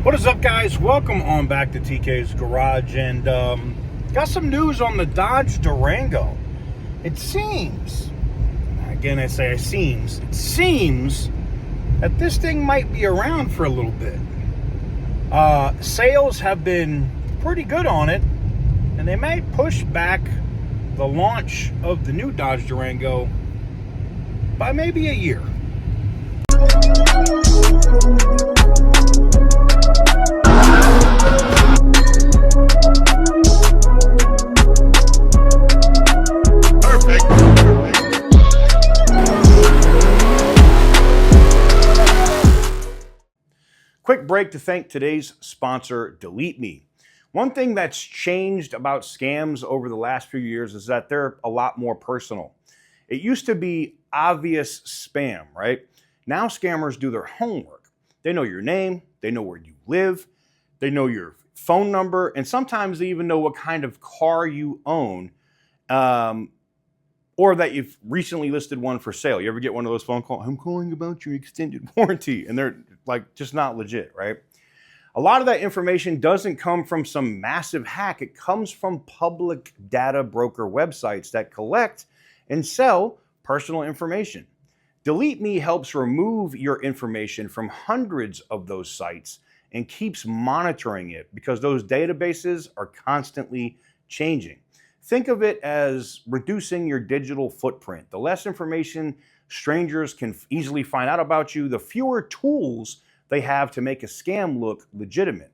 What is up, guys? Welcome on back to TK's Garage, and got some news on the Dodge Durango. It seems, again I say it seems that this thing might be around for a little bit. Sales have been pretty good on it, and they may push back the launch of the new Dodge Durango by maybe a year. Quick break to thank today's sponsor, Delete Me. One thing that's changed about scams over the last few years is that they're a lot more personal. It used to be obvious spam, right? Now scammers do their homework. They know your name, they know where you live, they know your phone number, and sometimes they even know what kind of car you own, or that you've recently listed one for sale. You ever get one of those phone calls? I'm calling about your extended warranty, and they're like just not legit, right? A lot of that information doesn't come from some massive hack. It comes from public data broker websites that collect and sell personal information. Delete Me helps remove your information from hundreds of those sites and keeps monitoring it because those databases are constantly changing. Think of it as reducing your digital footprint. The less information strangers can easily find out about you, the fewer tools they have to make a scam look legitimate.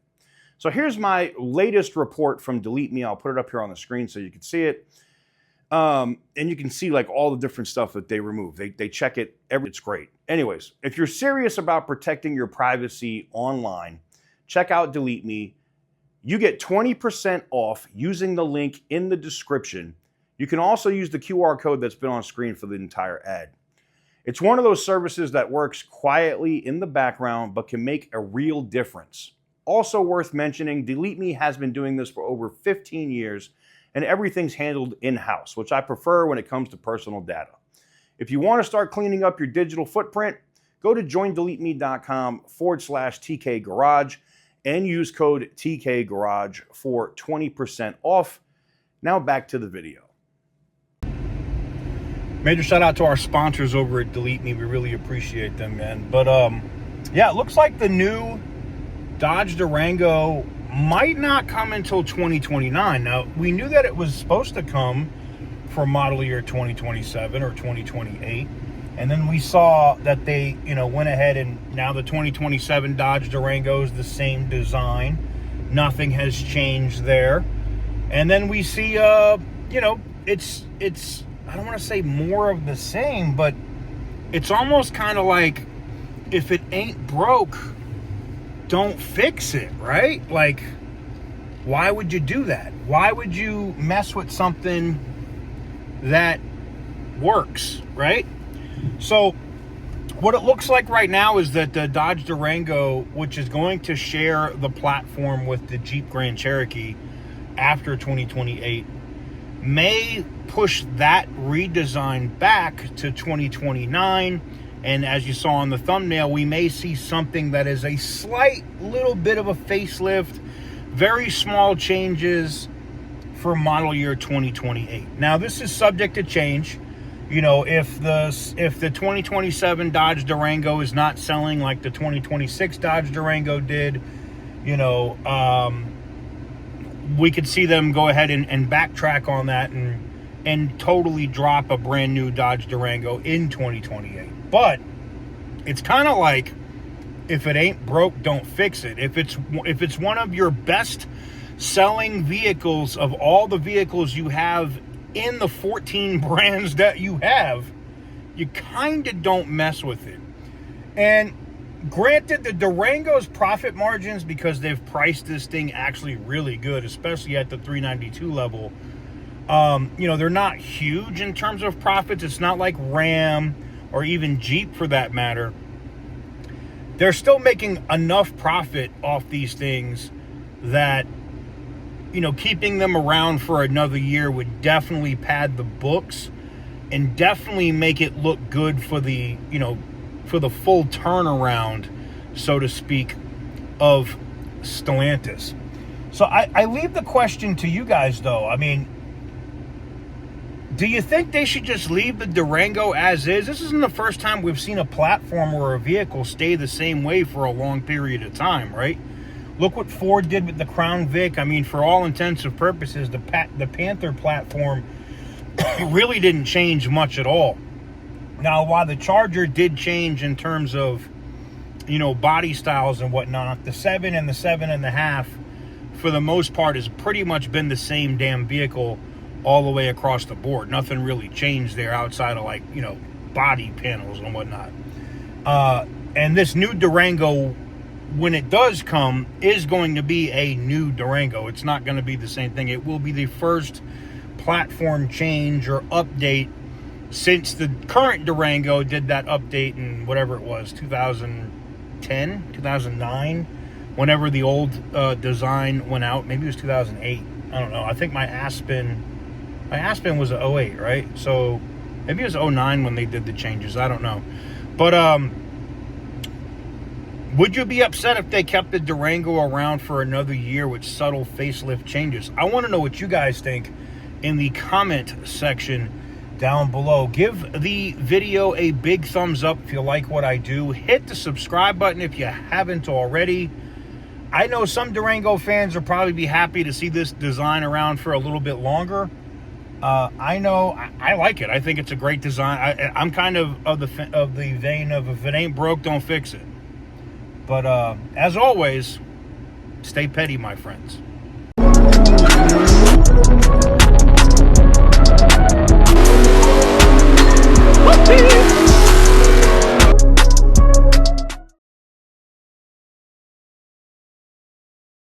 So here's my latest report from Delete Me. I'll put it up here on the screen so you can see it. And you can see like all the different stuff that they remove. They check it it's great. Anyways, if you're serious about protecting your privacy online, check out Delete Me. You get 20% off using the link in the description. You can also use the QR code that's been on screen for the entire ad. It's one of those services that works quietly in the background but can make a real difference. Also worth mentioning, Delete Me has been doing this for over 15 years and everything's handled in-house, which I prefer when it comes to personal data. If you want to start cleaning up your digital footprint, go to joindeleteme.com/TK Garage and use code TK Garage for 20% off. Now back to the video. Major shout out to our sponsors over at Delete Me. We really appreciate them, man. But yeah, it looks like the new Dodge Durango might not come until 2029. Now, we knew that it was supposed to come for model year 2027 or 2028. And then we saw that they, went ahead and now the 2027 Dodge Durango is the same design. Nothing has changed there. And then we see, it's I don't want to say more of the same, but it's almost kind of like if it ain't broke, don't fix it, right? Like, why would you do that? Why would you mess with something that works, right? So what it looks like right now is that the Dodge Durango, which is going to share the platform with the Jeep Grand Cherokee after 2028, may push that redesign back to 2029. And as you saw on the thumbnail, we may see something that is a slight little bit of a facelift, very small changes for model year 2028. Now, this is subject to change. If the 2027 Dodge Durango is not selling like the 2026 Dodge Durango did, we could see them go ahead and backtrack on that and totally drop a brand new Dodge Durango in 2028. But it's kind of like, if it ain't broke, don't fix it. If it's one of your best selling vehicles of all the vehicles you have in the 14 brands that you have, you kind of don't mess with it. And granted, the Durango's profit margins, because they've priced this thing actually really good, especially at the 392 level, they're not huge in terms of profits. It's not like Ram or even Jeep for that matter. They're still making enough profit off these things that, keeping them around for another year would definitely pad the books and definitely make it look good for the, for the full turnaround, so to speak, of Stellantis. So I leave the question to you guys, though. I mean, do you think they should just leave the Durango as is? This isn't the first time we've seen a platform or a vehicle stay the same way for a long period of time, right? Look what Ford did with the Crown Vic. I mean, for all intents and purposes, the Panther platform really didn't change much at all. Now, while the Charger did change in terms of, you know, body styles and whatnot, the 7 and the 7.5, for the most part, has pretty much been the same damn vehicle all the way across the board. Nothing really changed there outside of, like, you know, body panels and whatnot. And this new Durango, when it does come, is going to be a new Durango. It's not going to be the same thing. It will be the first platform change or update since the current Durango did that update in whatever it was, 2010, 2009, whenever the old design went out. Maybe it was 2008. I don't know. I think my Aspen was a 08, right? So maybe it was 09 when they did the changes. I don't know. But would you be upset if they kept the Durango around for another year with subtle facelift changes? I want to know what you guys think in the comment section down below. Give the video a big thumbs up if you like what I do. Hit the subscribe button if you haven't already. I know some Durango fans will probably be happy to see this design around for a little bit longer. I know I like it. I think it's a great design. I'm kind of the vein of, if it ain't broke, don't fix it. But as always, stay petty, my friends.